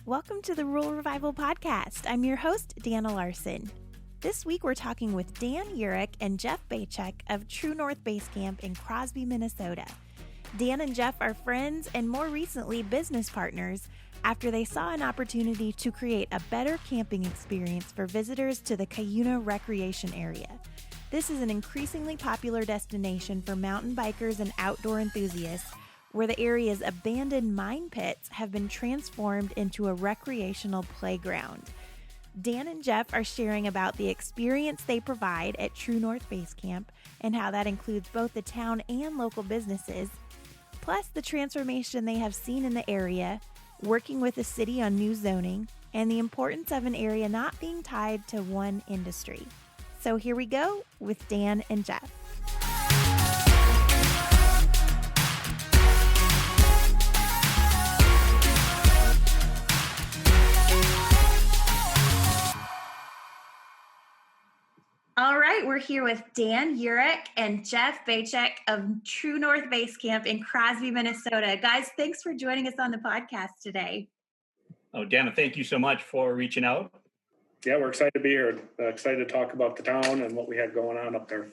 Welcome to the Rural Revival Podcast. I'm your host, Dana Larson. This week we're talking with Dan Jurek and Jeff Bajek of True North Basecamp in Crosby, Minnesota. Dan and Jeff are friends and more recently business partners after they saw an opportunity to create a better camping experience for visitors to the Cuyuna Recreation Area. This is an increasingly popular destination for mountain bikers and outdoor enthusiasts, where the area's abandoned mine pits have been transformed into a recreational playground. Dan and Jeff are sharing about the experience they provide at True North Basecamp and how that includes both the town and local businesses, plus the transformation they have seen in the area, working with the city on new zoning, and the importance of an area not being tied to one industry. So here we go with Dan and Jeff. All right, we're here with Dan Jurek and Jeff Bajek of True North Basecamp in Crosby, Minnesota. Guys, thanks for joining us on the podcast today. Oh, Dana, thank you so much for reaching out. Yeah, we're excited to be here. Excited to talk about the town and what we had going on up there.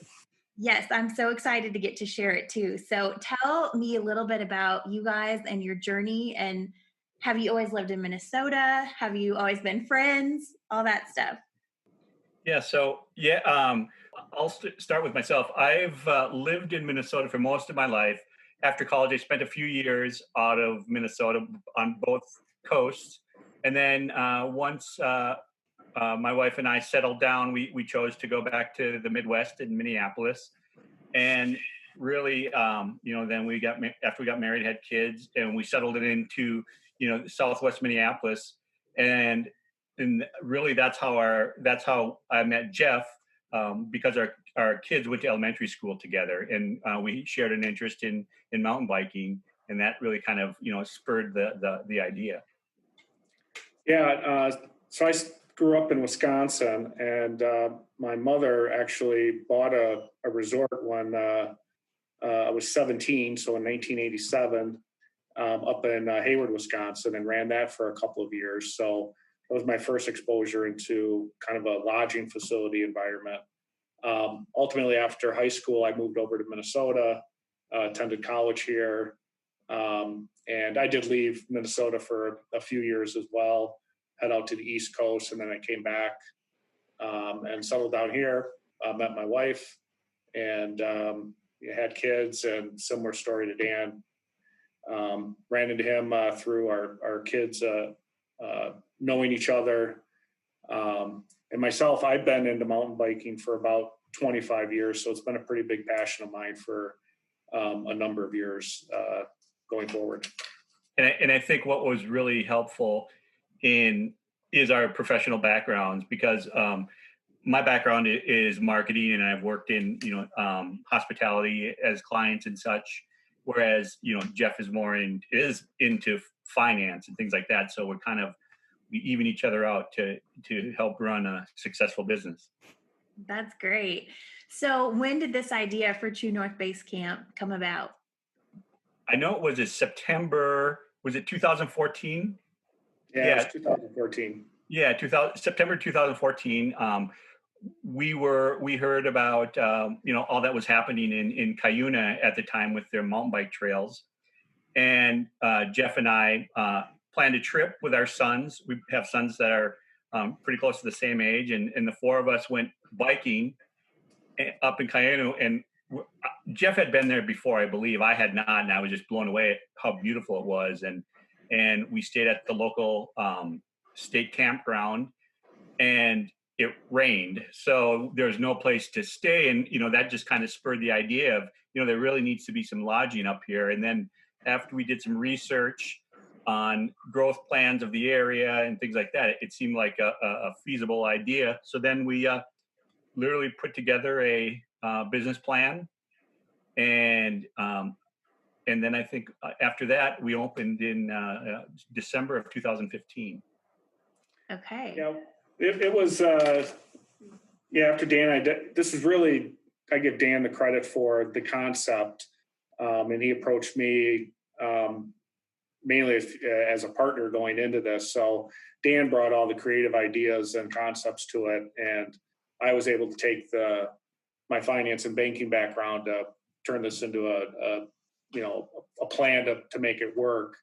Yes, I'm so excited to get to share it too. So tell me a little bit about you guys and your journey. And have you always lived in Minnesota? Have you always been friends? All that stuff. I'll start with myself. I've lived in Minnesota for most of my life. After college, I spent a few years out of Minnesota on both coasts. And then once my wife and I settled down, we chose to go back to the Midwest in Minneapolis. And really, then after we got married, had kids, and we settled it into, Southwest Minneapolis. And really, that's how I met Jeff, because our kids went to elementary school together, and we shared an interest in mountain biking, and that really kind of spurred the idea. Yeah, so I grew up in Wisconsin, and my mother actually bought a resort when I was 17, so in 1987, up in Hayward, Wisconsin, and ran that for a couple of years. So that was my first exposure into kind of a lodging facility environment. Ultimately, after high school, I moved over to Minnesota, attended college here, and I did leave Minnesota for a few years as well, head out to the East Coast, and then I came back and settled down here, met my wife, and had kids, and similar story to Dan. Ran into him through our kids knowing each other. And myself, I've been into mountain biking for about 25 years, so it's been a pretty big passion of mine for a number of years going forward. And I think what was really helpful is our professional backgrounds, because my background is marketing, and I've worked in hospitality as clients and such, whereas Jeff is more into finance and things like that. So we even each other out to help run a successful business. That's great. So when did this idea for True North Basecamp come about? I know it was September, was it 2014? Yeah, it was 2014. Yeah, September 2014. We heard about all that was happening in Cuyuna at the time with their mountain bike trails, and Jeff and I planned a trip with our sons. We have sons that are pretty close to the same age, and the four of us went biking up in Cuyuna. And Jeff had been there before, I believe. I had not, and I was just blown away at how beautiful it was. And we stayed at the local state campground, and it rained, so there's no place to stay. And that just kind of spurred the idea of there really needs to be some lodging up here. And then after we did some research on growth plans of the area and things like that, it seemed like a feasible idea. So then we literally put together a business plan, and then I think after that we opened in December of 2015. Okay. Yeah, it was after Dan. This is really, I give Dan the credit for the concept, and he approached me mainly as a partner going into this. So Dan brought all the creative ideas and concepts to it, and I was able to take my finance and banking background to turn this into a plan to make it work.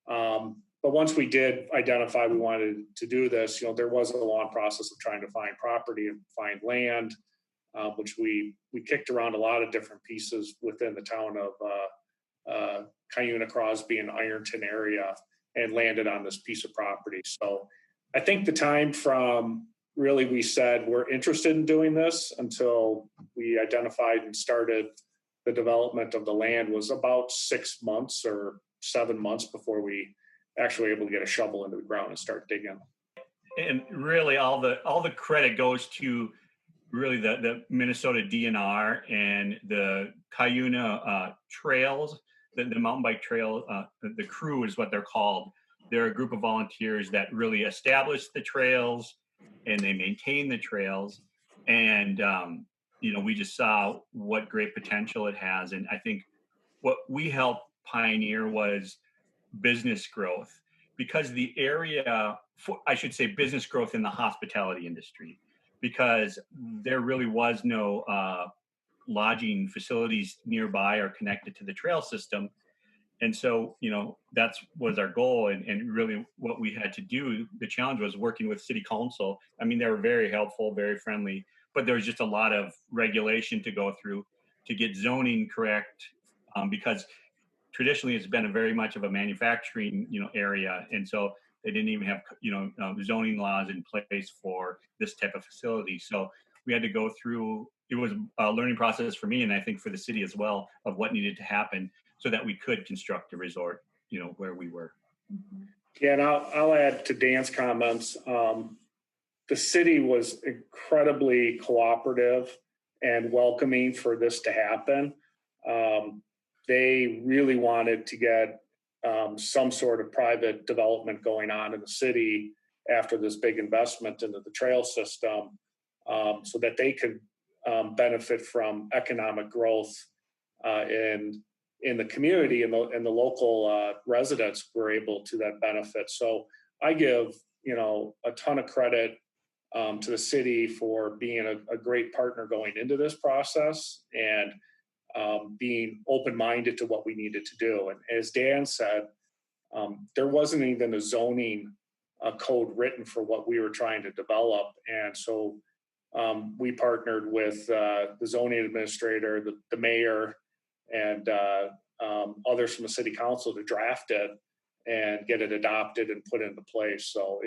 But once we did identify we wanted to do this, there was a long process of trying to find property and find land, which we kicked around a lot of different pieces within the town of Cuyuna, Crosby, and Ironton area, and landed on this piece of property. So I think the time from really we said we're interested in doing this until we identified and started the development of the land was about 6 months or 7 months before we actually were able to get a shovel into the ground and start digging. And really all the credit goes to really the Minnesota DNR and the Cuyuna trails, the mountain bike trail, the crew is what they're called. They're a group of volunteers that really establish the trails and they maintain the trails. And, we just saw what great potential it has. And I think what we helped pioneer was business growth, because the area, I should say business growth in the hospitality industry, because there really was no lodging facilities nearby or connected to the trail system. And so, that was our goal. And really what we had to do, the challenge was working with city council. I mean, they were very helpful, very friendly, but there was just a lot of regulation to go through to get zoning correct, because traditionally it's been a very much of a manufacturing, area. And so they didn't even have, zoning laws in place for this type of facility. So we had to go through, it was a learning process for me, and I think for the city as well, of what needed to happen so that we could construct a resort, where we were. Yeah, and I'll add to Dan's comments. The city was incredibly cooperative and welcoming for this to happen. They really wanted to get some sort of private development going on in the city after this big investment into the trail system, so that they could benefit from economic growth in the community, and the local residents were able to that benefit. So I give a ton of credit to the city for being a great partner going into this process and being open-minded to what we needed to do. And as Dan said, there wasn't even a zoning code written for what we were trying to develop. And so we partnered with the zoning administrator, the mayor, and others from the city council to draft it and get it adopted and put into place. So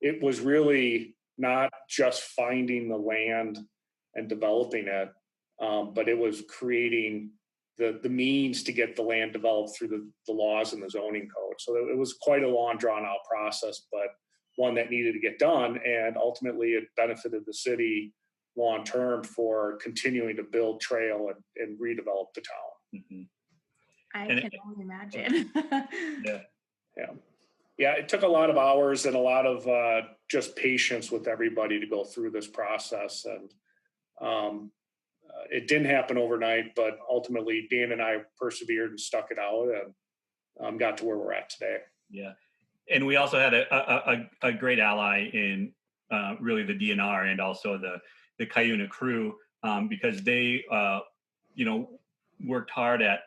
it was really not just finding the land and developing it, but it was creating the means to get the land developed through the laws and the zoning code. So it was quite a long, drawn-out process, but one that needed to get done, and ultimately it benefited the city long-term for continuing to build trail and redevelop the town. Mm-hmm. I can only imagine. Yeah, it took a lot of hours and a lot of just patience with everybody to go through this process. And it didn't happen overnight, but ultimately Dan and I persevered and stuck it out and got to where we're at today. Yeah. And we also had a great ally in really the DNR and also the Cuyuna crew, because they, worked hard at,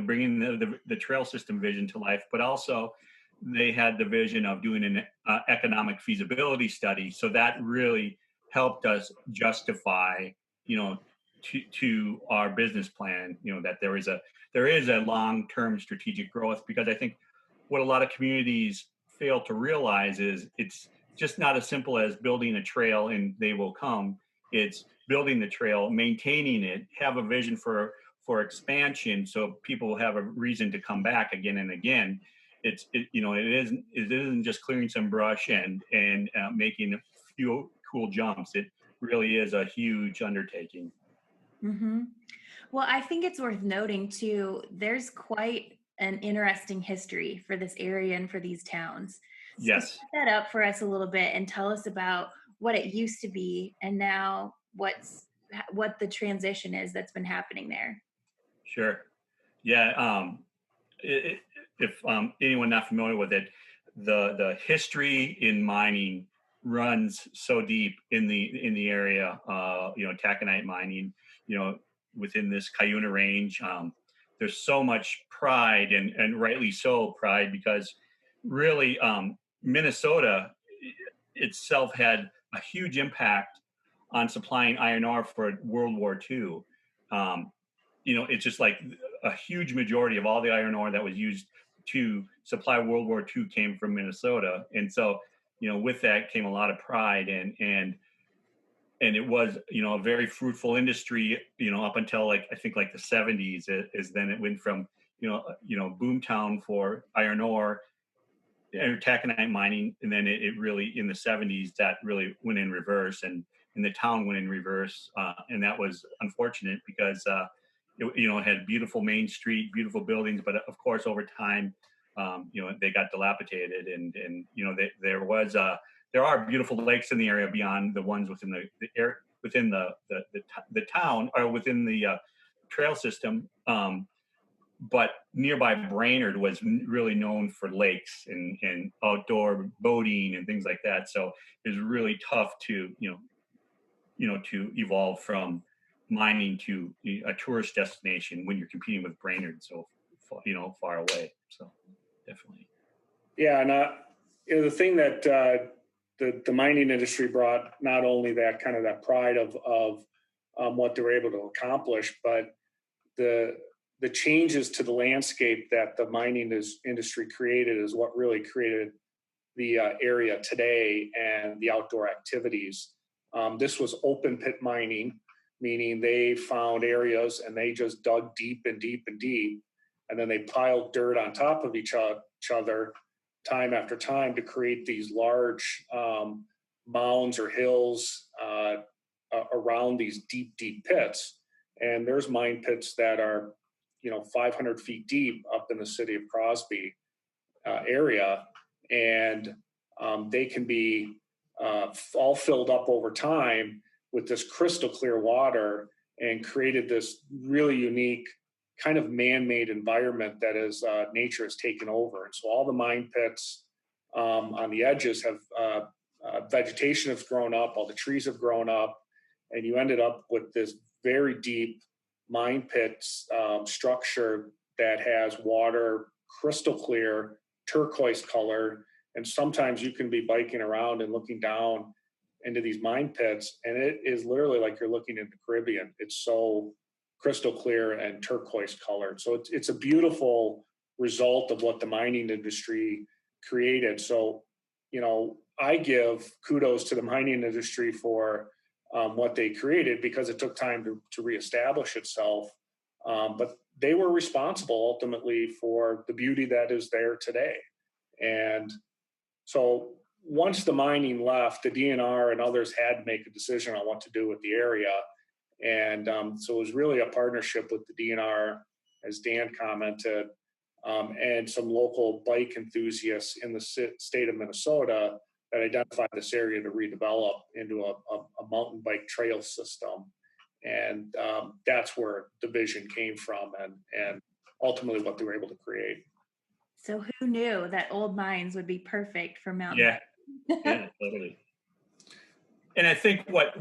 bringing the trail system vision to life, but also they had the vision of doing an economic feasibility study. So that really helped us justify, to our business plan, that there is a long-term strategic growth, because I think what a lot of communities fail to realize is it's just not as simple as building a trail and they will come. It's building the trail, maintaining it, have a vision for expansion, so people will have a reason to come back again and again. It isn't just clearing some brush and making a few cool jumps. It really is a huge undertaking. Mm-hmm. Well, I think it's worth noting too, there's quite an interesting history for this area and for these towns. So Yes. set that up for us a little bit and tell us about what it used to be and now what the transition is that's been happening there. Sure. Yeah. if anyone not familiar with it, the history in mining runs so deep in the area. Taconite mining, within this Cuyuna range. There's so much pride, and rightly so pride, because really Minnesota itself had a huge impact on supplying iron ore for World War II. It's just like a huge majority of all the iron ore that was used to supply World War II came from Minnesota. And so, with that came a lot of pride, and it was, a very fruitful industry, up until I think the 70s is then it went from, boomtown for iron ore and taconite mining. And then it really, in the 70s, that really went in reverse, and the town went in reverse. And that was unfortunate because, it had beautiful Main Street, beautiful buildings, but of course, over time, they got dilapidated, and there are beautiful lakes in the area beyond the ones within the town, or within the trail system. But nearby Brainerd was really known for lakes and outdoor boating and things like that. So it was really tough to to evolve from mining to a tourist destination when you're competing with Brainerd so far away. So definitely. Yeah, and the thing that the mining industry brought, not only that kind of that pride of what they were able to accomplish, but the changes to the landscape that the mining industry created is what really created the area today and the outdoor activities. This was open pit mining, meaning they found areas and they just dug deep and deep and deep, and then they piled dirt on top of each other time after time to create these large mounds or hills around these deep, deep pits. And there's mine pits that are 500 feet deep up in the city of Crosby area, and they can be all filled up over time with this crystal clear water, and created this really unique kind of man-made environment that is nature has taken over. And so all the mine pits on the edges have vegetation has grown up, all the trees have grown up, and you ended up with this very deep mine pits structure that has water crystal clear, turquoise color. And sometimes you can be biking around and looking down into these mine pits, and it is literally like you're looking in the Caribbean. It's so crystal clear and turquoise colored. So it's a beautiful result of what the mining industry created. So, I give kudos to the mining industry for what they created, because it took time to reestablish itself. But they were responsible ultimately for the beauty that is there today. And so once the mining left, the DNR and others had to make a decision on what to do with the area. And so it was really a partnership with the DNR, as Dan commented, and some local bike enthusiasts in the state of Minnesota that identified this area to redevelop into a mountain bike trail system. And that's where the vision came from, and ultimately what they were able to create. So who knew that old mines would be perfect for mountain biking? Yeah, totally. And I think what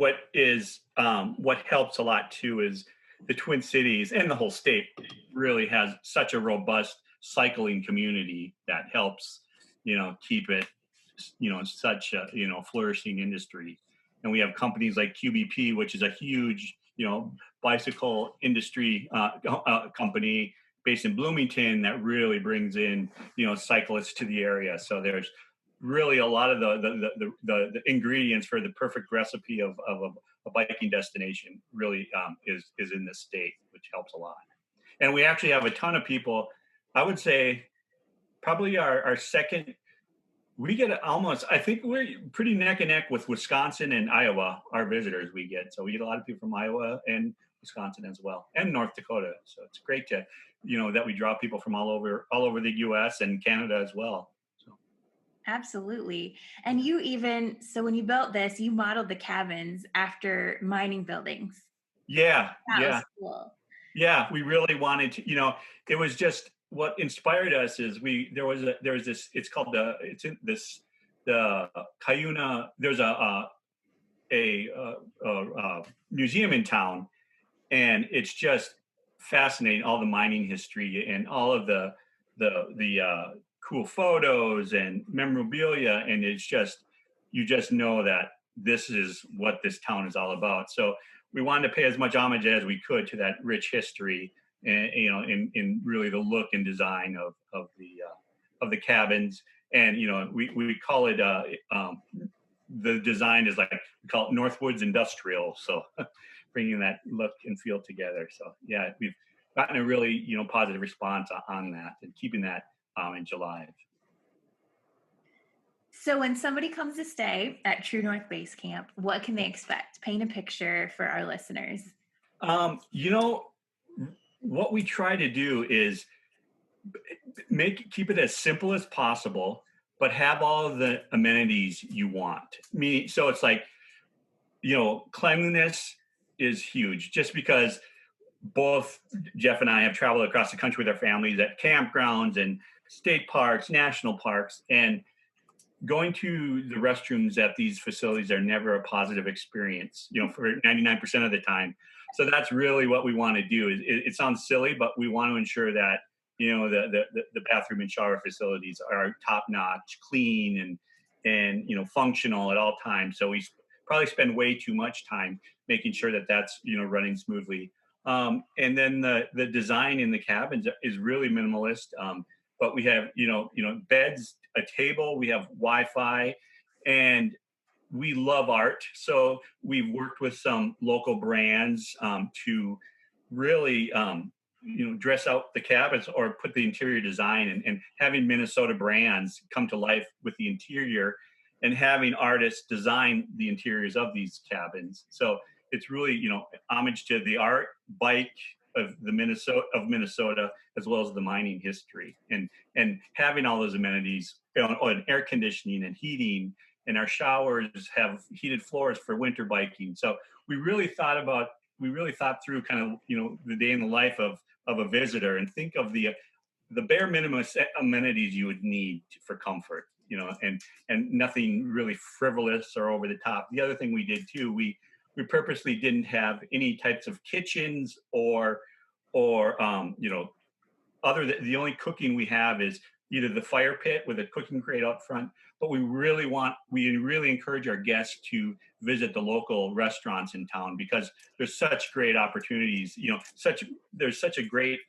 helps a lot too is the Twin Cities and the whole state really has such a robust cycling community that helps, keep it, such a, flourishing industry. And we have companies like QBP, which is a huge, bicycle industry company based in Bloomington that really brings in, cyclists to the area. So there's really a lot of the ingredients for the perfect recipe of a biking destination really is in this state, which helps a lot. And we actually have a ton of people. I would say probably our second, we get almost, I think we're pretty neck and neck with Wisconsin and Iowa, our visitors we get. So we get a lot of people from Iowa and Wisconsin as well, and North Dakota. So it's great to, that we draw people from all over the US and Canada as well. Absolutely. And you even, so when you built this, you modeled the cabins after mining buildings. Yeah. That was cool. Yeah, we really wanted to, it was just, what inspired us is there's this, it's called the Cuyuna. There's a museum in town, and it's just fascinating, all the mining history and all of the cool photos and memorabilia, and it's just, you just know that this is what this town is all about. So we wanted to pay as much homage as we could to that rich history, and in really the look and design of the cabins. And we call it the design is like, we call it Northwoods Industrial, so bringing that look and feel together. So yeah, we've gotten a really positive response on that, and keeping that in July. So when somebody comes to stay at True North Basecamp, what can they expect? Paint a picture for our listeners. What we try to do is keep it as simple as possible, but have all of the amenities you want. So it's like, cleanliness is huge, just because both Jeff and I have traveled across the country with our families at campgrounds and state parks, national parks, and going to the restrooms at these facilities are never a positive experience, for 99% of the time. So that's really what we want to do. It sounds silly, but we want to ensure that, the bathroom and shower facilities are top notch, clean, and functional at all times. So we probably spend way too much time making sure that that's, running smoothly. And then the design in the cabins is really minimalist. But we have, beds, a table, we have Wi-Fi, and we love art. So we've worked with some local brands to really, dress out the cabins or put the interior design, and having Minnesota brands come to life with the interior, and having artists design the interiors of these cabins. So it's really, homage to the art, bike of Minnesota, as well as the mining history, and having all those amenities, and air conditioning and heating, and our showers have heated floors for winter biking. So we really thought through kind of, the day in the life of a visitor, and think of the bare minimum amenities you would need for comfort, and nothing really frivolous or over the top. The other thing we did too, we purposely didn't have any types of kitchens or the only cooking we have is either the fire pit with a cooking grate out front, but we really encourage our guests to visit the local restaurants in town, because there's such great opportunities, there's such a great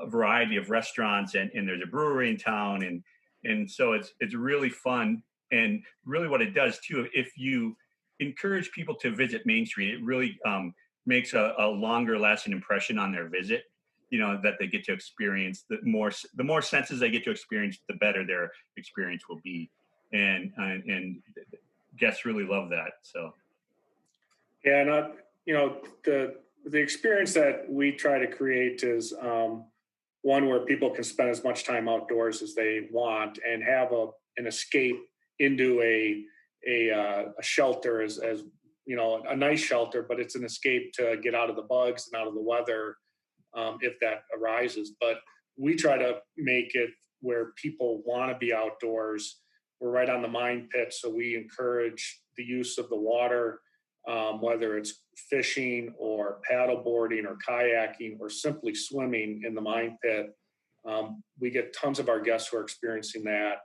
variety of restaurants, and there's a brewery in town, and so it's really fun. And really what it does too, if you encourage people to visit Main Street, it really makes a longer lasting impression on their visit, that they get to experience. The more senses they get to experience, the better their experience will be. And guests really love that. So. Yeah. And, the experience that we try to create is one where people can spend as much time outdoors as they want, and have an escape into a shelter, as a nice shelter, but it's an escape to get out of the bugs and out of the weather, if that arises. But we try to make it where people want to be outdoors. We're right on the mine pit, so we encourage the use of the water, whether it's fishing or paddle boarding or kayaking or simply swimming in the mine pit. We get tons of our guests who are experiencing that.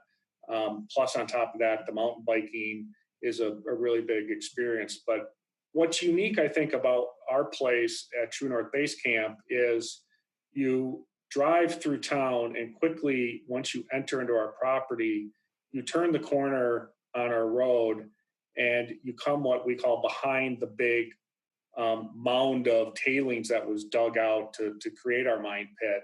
Plus, on top of that, the mountain biking is a really big experience. But what's unique, I think, about our place at True North Basecamp is you drive through town, and quickly, once you enter into our property, you turn the corner on our road, and you come what we call behind the big mound of tailings that was dug out to create our mine pit.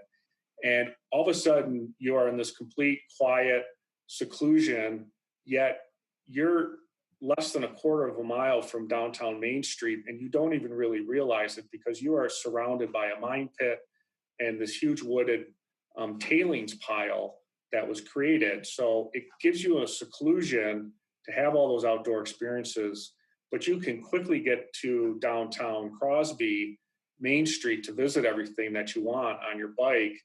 And all of a sudden, you are in this complete quiet seclusion, yet you're less than a quarter of a mile from downtown Main Street, and you don't even really realize it, because you are surrounded by a mine pit and this huge wooded tailings pile that was created. So it gives you a seclusion to have all those outdoor experiences, but you can quickly get to downtown Crosby, Main Street, to visit everything that you want on your bike.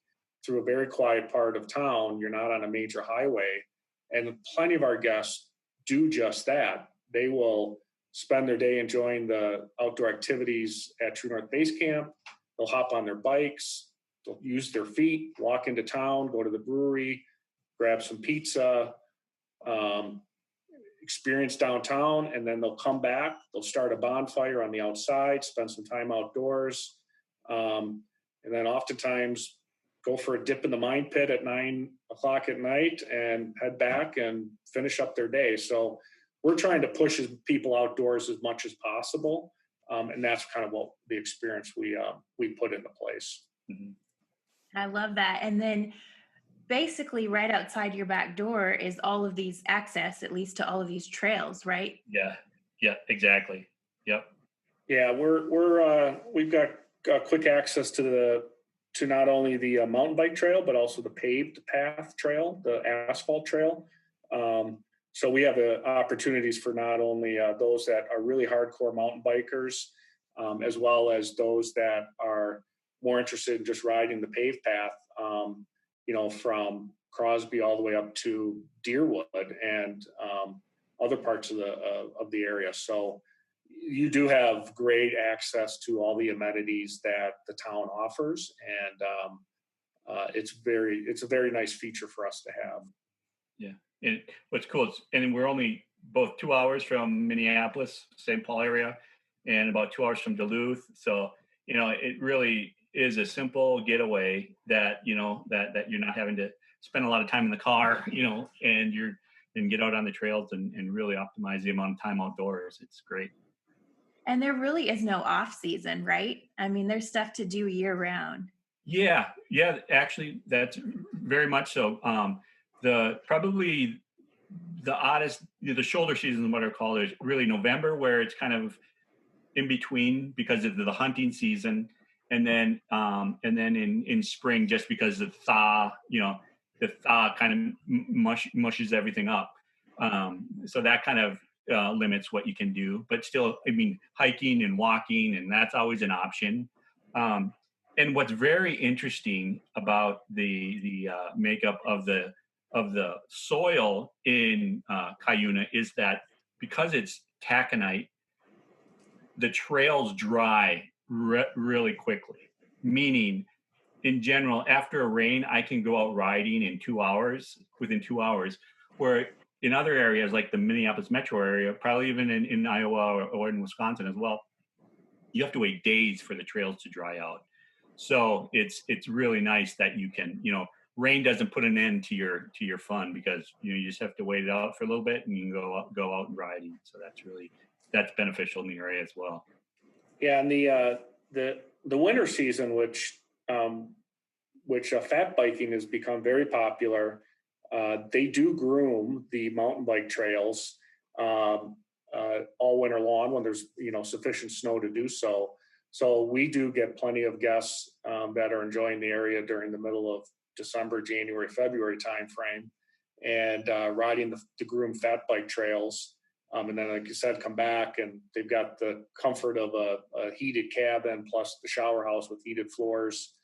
through a very quiet part of town. You're not on a major highway. And plenty of our guests do just that. They will spend their day enjoying the outdoor activities at True North Basecamp. They'll hop on their bikes, they'll use their feet, walk into town, go to the brewery, grab some pizza, experience downtown, and then they'll come back. They'll start a bonfire on the outside, spend some time outdoors, and then oftentimes go for a dip in the mine pit at 9 o'clock at night and head back and finish up their day. So we're trying to push people outdoors as much as possible, and that's kind of what the experience we put into place. Mm-hmm. I love that. And then basically right outside your back door is all of these access, at least to all of these trails, right? Yeah, exactly. Yep. Yeah, we've got quick access to not only the mountain bike trail, but also the paved path trail, the asphalt trail. So we have the opportunities for not only those that are really hardcore mountain bikers, as well as those that are more interested in just riding the paved path, from Crosby all the way up to Deerwood and other parts of the area. So you do have great access to all the amenities that the town offers, and it's a very nice feature for us to have. Yeah, and what's cool is, and we're only both 2 hours from Minneapolis, St. Paul area, and about 2 hours from Duluth. So it really is a simple getaway that that you're not having to spend a lot of time in the car, and get out on the trails and really optimize the amount of time outdoors. It's great. And there really is no off season, right? I mean, there's stuff to do year round. Yeah, actually, that's very much so. Probably the oddest, the shoulder season, what are called, is really November, where it's kind of in between because of the hunting season, and then in spring, just because of thaw, the thaw kind of mushes everything up. So that kind of limits what you can do, but still, I mean, hiking and walking, and that's always an option. And what's very interesting about the makeup of the soil in Cuyuna is that because it's taconite, the trails dry really quickly. Meaning, in general, after a rain, I can go out riding within 2 hours, where in other areas like the Minneapolis metro area, probably even in Iowa or in Wisconsin as well, you have to wait days for the trails to dry out. So it's really nice that you can, rain doesn't put an end to your fun, because you just have to wait it out for a little bit and you can go out and riding. So that's beneficial in the area as well. Yeah, and the winter season, which fat biking has become very popular. They do groom the mountain bike trails all winter long when there's sufficient snow to do so. So we do get plenty of guests that are enjoying the area during the middle of December, January, February timeframe, and riding the groomed fat bike trails. And then, like you said, come back and they've got the comfort of a heated cabin plus the shower house with heated floors.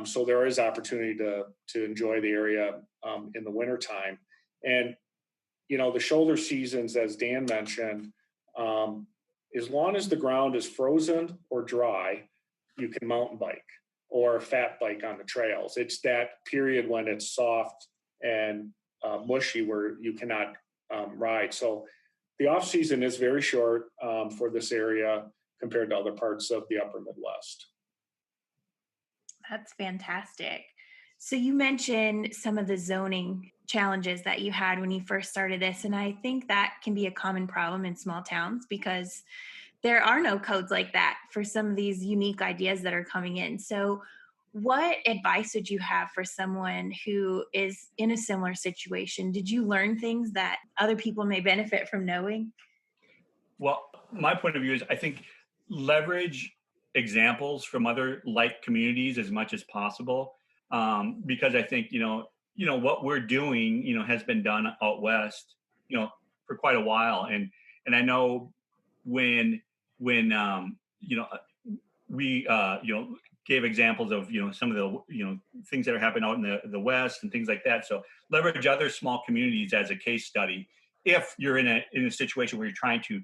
So there is opportunity to enjoy the area in the wintertime. And, the shoulder seasons, as Dan mentioned, as long as the ground is frozen or dry, you can mountain bike or fat bike on the trails. It's that period when it's soft and mushy where you cannot ride. So the off season is very short for this area compared to other parts of the upper Midwest. That's fantastic. So you mentioned some of the zoning challenges that you had when you first started this. And I think that can be a common problem in small towns because there are no codes like that for some of these unique ideas that are coming in. So what advice would you have for someone who is in a similar situation? Did you learn things that other people may benefit from knowing? Well, my point of view is I think leverage examples from other like communities as much as possible, because I think what we're doing has been done out west for quite a while, and I know when we gave examples of some of the things that are happening out in the West and things like that. So leverage other small communities as a case study if you're in a situation where you're trying to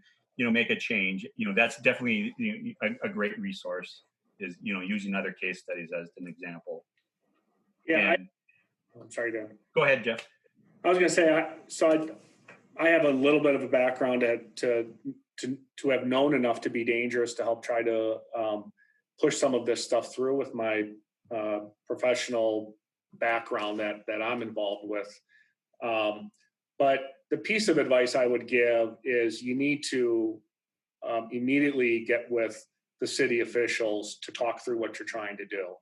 make a change. That's definitely a great resource, is using other case studies as an example. Yeah, I'm sorry, Dan. Go ahead, Jeff. I was going to say, I have a little bit of a background to have known enough to be dangerous to help try to push some of this stuff through with my professional background that I'm involved with. But the piece of advice I would give is you need to immediately get with the city officials to talk through what you're trying to do.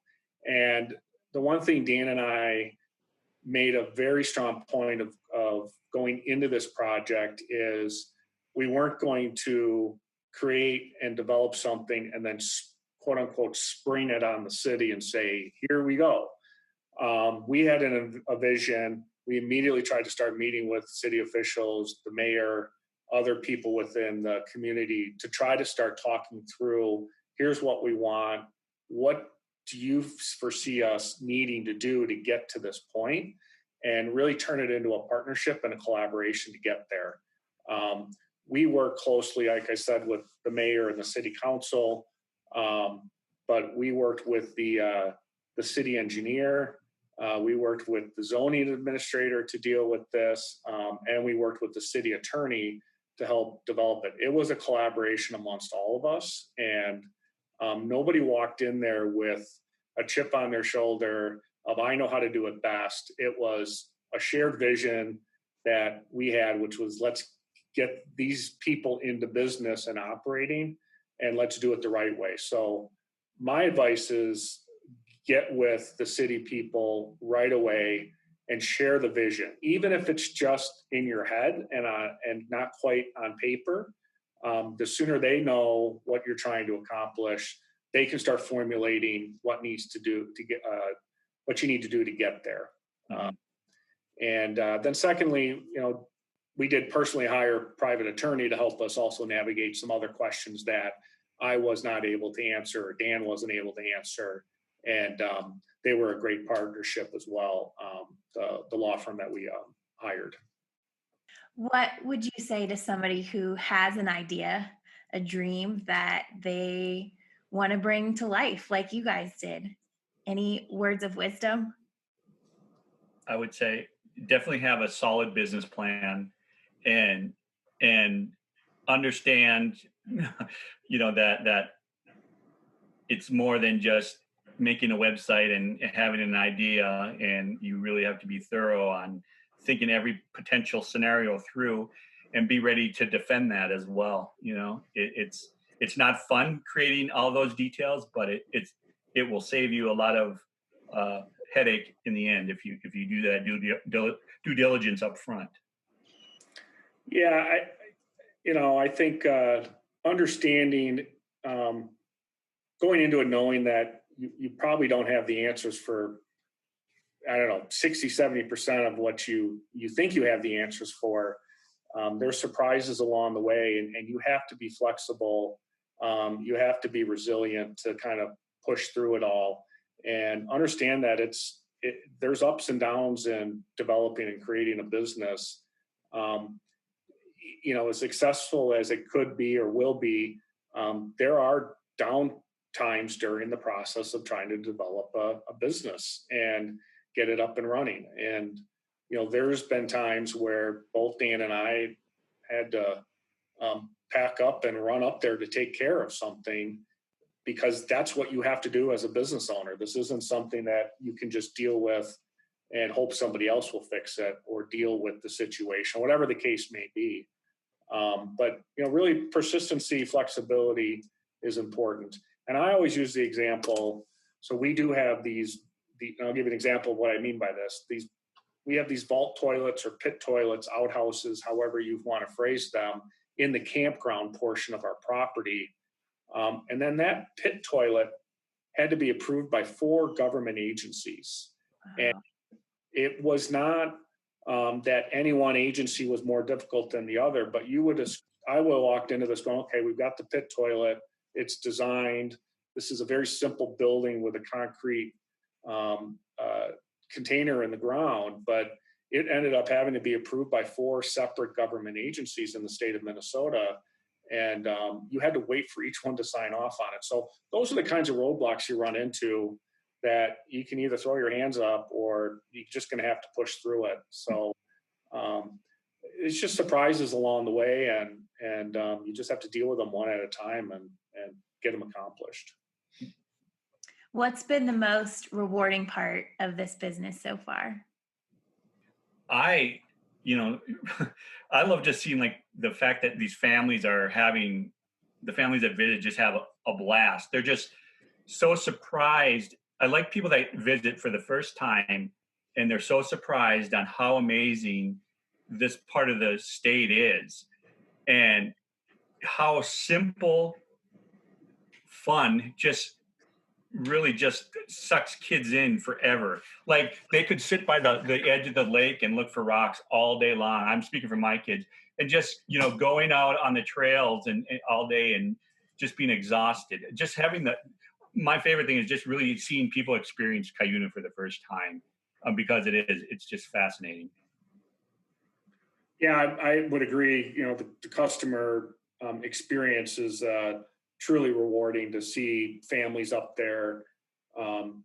And the one thing Dan and I made a very strong point of going into this project is we weren't going to create and develop something and then quote unquote spring it on the city and say, here we go. We had a vision. We immediately tried to start meeting with city officials, the mayor, other people within the community to try to start talking through, here's what we want. What do you foresee us needing to do to get to this point? And really turn it into a partnership and a collaboration to get there. We work closely, like I said, with the mayor and the city council, but we worked with the city engineer. We worked with the zoning administrator to deal with this, and we worked with the city attorney to help develop it. It was a collaboration amongst all of us, and nobody walked in there with a chip on their shoulder of I know how to do it best. It was a shared vision that we had, which was let's get these people into business and operating, and let's do it the right way. So my advice is get with the city people right away and share the vision, even if it's just in your head and not quite on paper. The sooner they know what you're trying to accomplish, they can start formulating what needs to do to get what you need to do to get there. And then secondly, we did personally hire a private attorney to help us also navigate some other questions that I was not able to answer, or Dan wasn't able to answer. And they were a great partnership as well, the law firm that we hired. What would you say to somebody who has an idea, a dream that they want to bring to life like you guys did? Any words of wisdom? I would say definitely have a solid business plan and understand, that it's more than just making a website and having an idea, and you really have to be thorough on thinking every potential scenario through and be ready to defend that as well. It's not fun creating all those details, but it will save you a lot of headache in the end if you do that due diligence up front. Yeah, I think understanding, going into it knowing that you probably don't have the answers for, 60, 70% of what you think you have the answers for. There's surprises along the way, and you have to be flexible. You have to be resilient to kind of push through it all and understand that there's ups and downs in developing and creating a business. As successful as it could be or will be, there are down times during the process of trying to develop a business and get it up and running. And, there's been times where both Dan and I had to pack up and run up there to take care of something, because that's what you have to do as a business owner. This isn't something that you can just deal with and hope somebody else will fix it or deal with the situation, whatever the case may be. But really persistency, flexibility is important. And I always use the example. So we do have I'll give you an example of what I mean by this. We have these vault toilets or pit toilets, outhouses, however you want to phrase them, in the campground portion of our property. And then that pit toilet had to be approved by 4 government agencies. And it was not that any one agency was more difficult than the other, but I would have walked into this going, okay, we've got the pit toilet, it's designed, this is a very simple building with a concrete container in the ground, but it ended up having to be approved by 4 separate government agencies in the state of Minnesota. And you had to wait for each one to sign off on it. So those are the kinds of roadblocks you run into that you can either throw your hands up or you're just going to have to push through it. So it's just surprises along the way, and you just have to deal with them one at a time and get them accomplished. What's been the most rewarding part of this business so far? I love just seeing like the fact that these families are having, the families that visit just have a blast. They're just so surprised. I like people that visit for the first time and they're so surprised on how amazing this part of the state is and how simple, fun, just really just sucks kids in forever. Like they could sit by the edge of the lake and look for rocks all day long. I'm speaking for my kids, and just, going out on the trails and all day and just being exhausted. Just having my favorite thing is just really seeing people experience Cuyuna for the first time, because it's just fascinating. Yeah, I would agree. The customer experience is truly rewarding to see families up there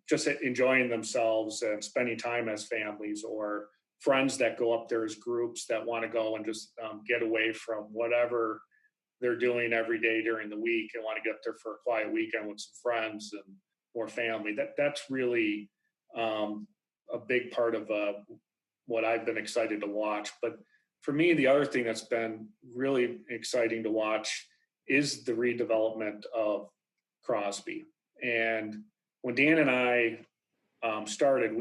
just enjoying themselves and spending time as families, or friends that go up there as groups that want to go and just get away from whatever they're doing every day during the week and want to get there for a quiet weekend with some friends and more family. That's really a big part of what I've been excited to watch. But for me, the other thing that's been really exciting to watch is the redevelopment of Crosby. And when Dan and I started,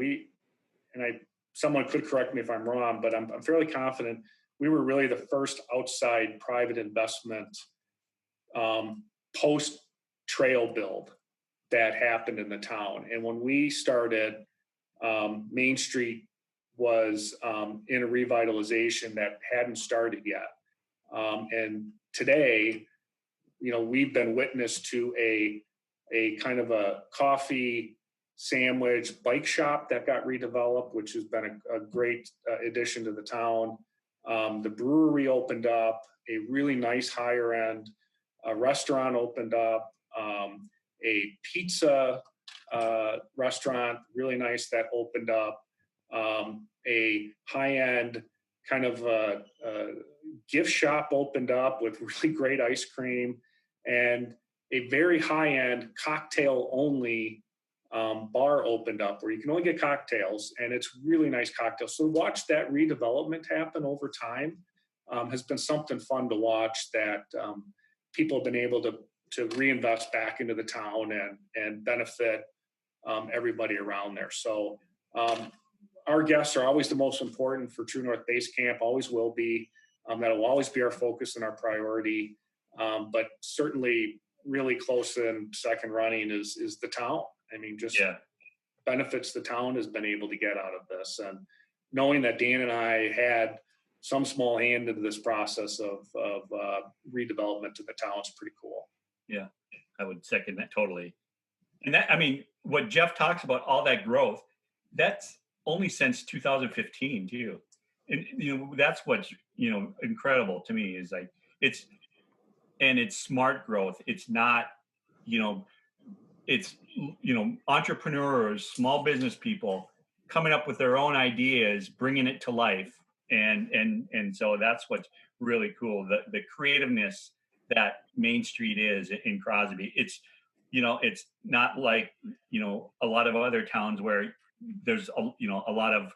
someone could correct me if I'm wrong, but I'm fairly confident we were really the first outside private investment post trail build that happened in the town. And when we started, Main Street was in a revitalization that hadn't started yet. And today, we've been witness to a kind of a coffee sandwich bike shop that got redeveloped, which has been a great addition to the town. The brewery opened up, a really nice higher end restaurant opened up, a pizza restaurant, really nice, that opened up, a high end kind of gift shop opened up with really great ice cream, and a very high-end cocktail-only bar opened up where you can only get cocktails, and it's really nice cocktails. So watch that redevelopment happen over time has been something fun to watch, that people have been able to reinvest back into the town and benefit everybody around there. So our guests are always the most important for True North Basecamp, always will be. That'll always be our focus and our priority. But certainly really close in second running is the town. I mean, just benefits the town has been able to get out of this. And knowing that Dan and I had some small hand into this process of redevelopment to the town is pretty cool. Yeah, I would second that totally. And what Jeff talks about, all that growth, that's only since 2015 too. And that's what's incredible to me, is like it's smart growth. It's not it's entrepreneurs, small business people coming up with their own ideas, bringing it to life, and so that's what's really cool. The creativeness that Main Street is in Crosby. It's not like a lot of other towns where there's a lot of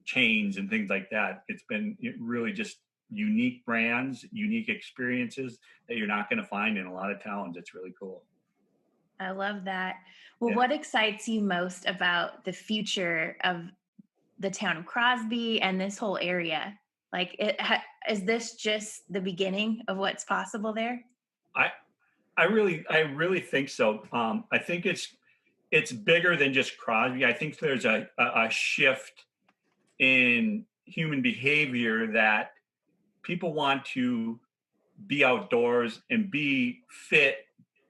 chains and things like that. It's been really just unique brands, unique experiences that you're not going to find in a lot of towns. It's really cool. I love that. Well, What excites you most about the future of the town of Crosby and this whole area? Like, is this just the beginning of what's possible there? I really think so. I think it's bigger than just Crosby. I think there's a shift in human behavior that people want to be outdoors and be fit,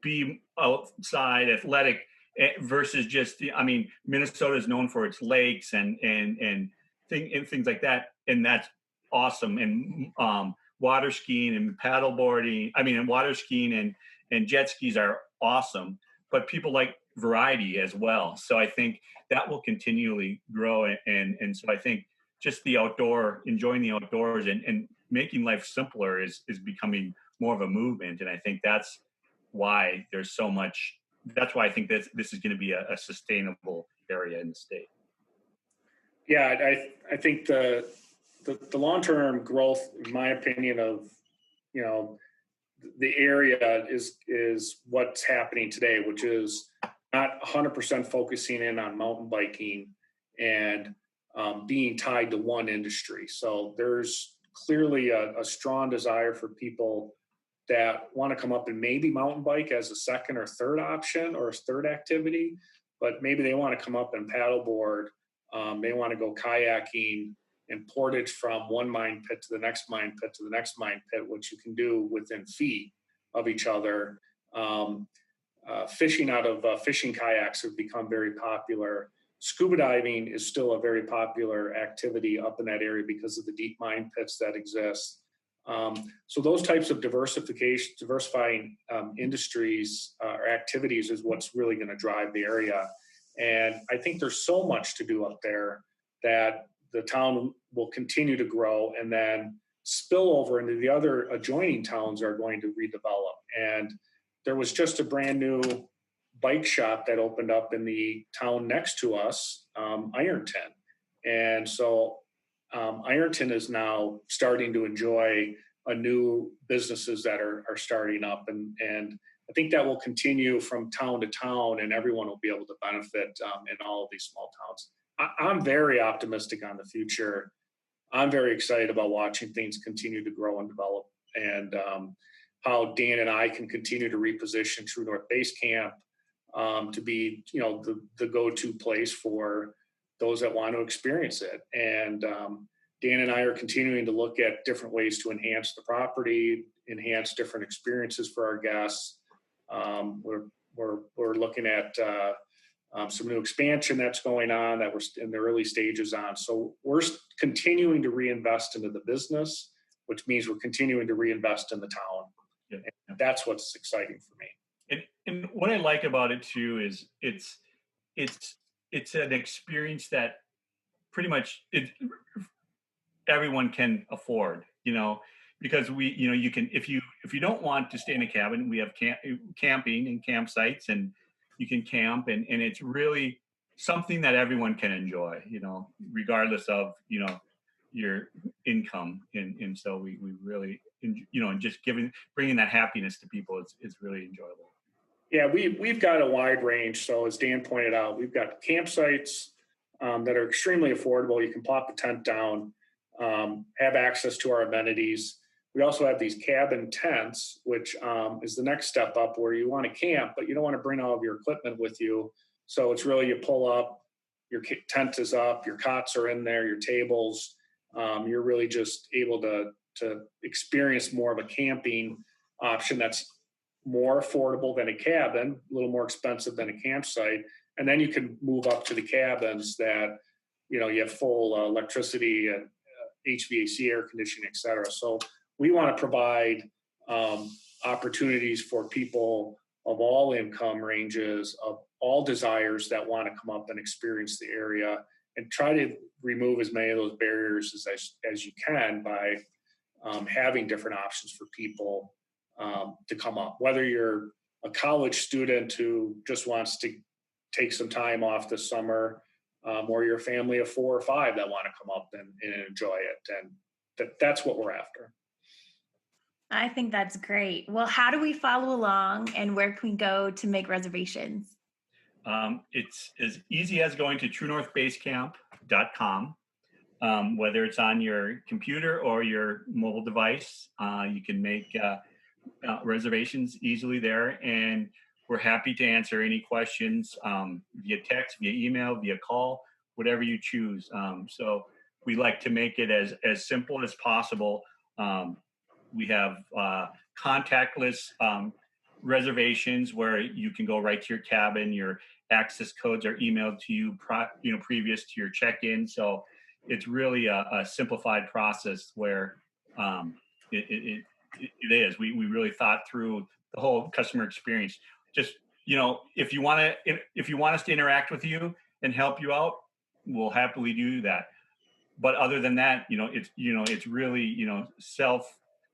be outside, athletic, versus just, I mean, Minnesota is known for its lakes and things like that, and that's awesome. And water skiing and paddleboarding, and water skiing and jet skis are awesome, but people like variety as well. So I think that will continually grow, and so I think just the enjoying the outdoors and making life simpler is becoming more of a movement. And I think that's why there's so much. That's why I think that this is going to be a sustainable area in the state. Yeah, I think the long-term growth, in my opinion, of the area is what's happening today, which is not 100% focusing in on mountain biking and being tied to one industry. So there's clearly a strong desire for people that want to come up and maybe mountain bike as a second or third option or a third activity, but maybe they want to come up and paddleboard. They want to go kayaking and portage from one mine pit to the next mine pit to the next mine pit, which you can do within feet of each other. Fishing out of fishing kayaks have become very popular. Scuba diving is still a very popular activity up in that area because of the deep mine pits that exist. So those types of diversifying industries or activities is what's really going to drive the area. And I think there's so much to do up there that the town will continue to grow, and then spill over into the other adjoining towns are going to redevelop. And there was just a brand new bike shop that opened up in the town next to us, Ironton. And so Ironton is now starting to enjoy a new businesses that are starting up. And I think that will continue from town to town, and everyone will be able to benefit in all of these small towns. I'm very optimistic on the future. I'm very excited about watching things continue to grow and develop, and how Dan and I can continue to reposition True North Basecamp to be, the go-to place for those that want to experience it. And Dan and I are continuing to look at different ways to enhance the property, enhance different experiences for our guests. We're looking at some new expansion that's going on that we're in the early stages on. So we're continuing to reinvest into the business, which means we're continuing to reinvest in the town. Yeah. And that's what's exciting for me. And what I like about it too is it's an experience that pretty much everyone can afford, because you can, if you don't want to stay in a cabin, we have camping and campsites, and you can camp, and it's really something that everyone can enjoy, regardless of, your income. And so we really, and just bringing that happiness to people is really enjoyable. Yeah, we've got a wide range. So as Dan pointed out, we've got campsites that are extremely affordable. You can plop a tent down, have access to our amenities. We also have these cabin tents, which is the next step up, where you want to camp, but you don't want to bring all of your equipment with you. So it's really, you pull up, your tent is up, your cots are in there, your tables. You're really just able to experience more of a camping option that's more affordable than a cabin, a little more expensive than a campsite. And then you can move up to the cabins that, you have full electricity and HVAC, air conditioning, et cetera. So we want to provide opportunities for people of all income ranges, of all desires, that want to come up and experience the area, and try to remove as many of those barriers as you can by having different options for people to come up. Whether you're a college student who just wants to take some time off this summer, or you're a family of 4 or 5 that want to come up and enjoy it. And that's what we're after. I think that's great. Well, how do we follow along, and where can we go to make reservations? It's as easy as going to truenorthbasecamp.com. Whether it's on your computer or your mobile device, you can make reservations easily there. And we're happy to answer any questions via text, via email, via call, whatever you choose. So we like to make it as simple as possible. We have contactless reservations where you can go right to your cabin. Your access codes are emailed to you, previous to your check-in. So it's really a simplified process where it is. We really thought through the whole customer experience. Just, if you want us to interact with you and help you out, we'll happily do that. But other than that, it's really,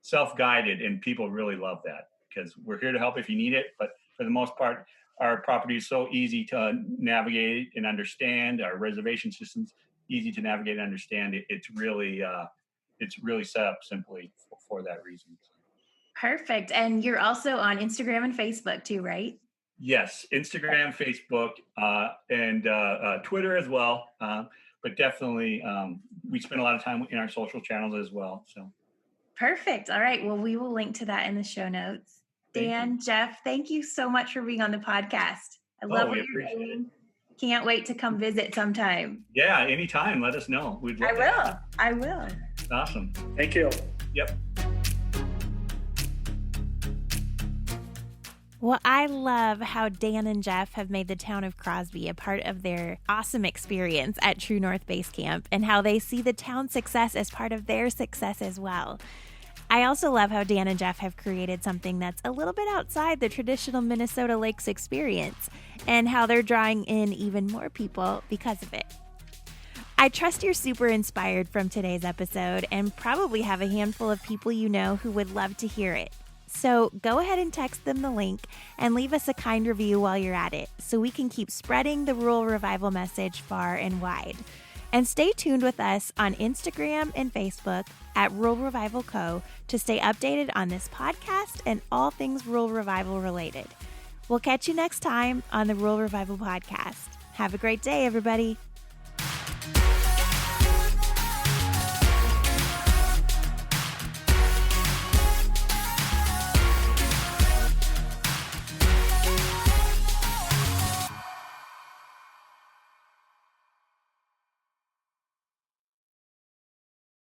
self-guided, and people really love that because we're here to help if you need it. But for the most part, our property is so easy to navigate and understand. Our reservation system's easy to navigate and understand. It's really set up simply for that reason. Perfect. And you're also on Instagram and Facebook too, right? Yes, Instagram, Facebook, and Twitter as well. But definitely, we spend a lot of time in our social channels as well. So perfect. All right. Well, we will link to that in the show notes. Dan, Jeff, thank you so much for being on the podcast. I love what you're doing. Can't wait to come visit sometime. Yeah, anytime. Let us know. I will. Awesome. Thank you. Yep. Well, I love how Dan and Jeff have made the town of Crosby a part of their awesome experience at True North Basecamp, and how they see the town's success as part of their success as well. I also love how Dan and Jeff have created something that's a little bit outside the traditional Minnesota Lakes experience, and how they're drawing in even more people because of it. I trust you're super inspired from today's episode, and probably have a handful of people you know who would love to hear it. So go ahead and text them the link and leave us a kind review while you're at it, so we can keep spreading the Rural Revival message far and wide. And stay tuned with us on Instagram and Facebook at Rural Revival Co. to stay updated on this podcast and all things Rural Revival related. We'll catch you next time on the Rural Revival podcast. Have a great day, everybody.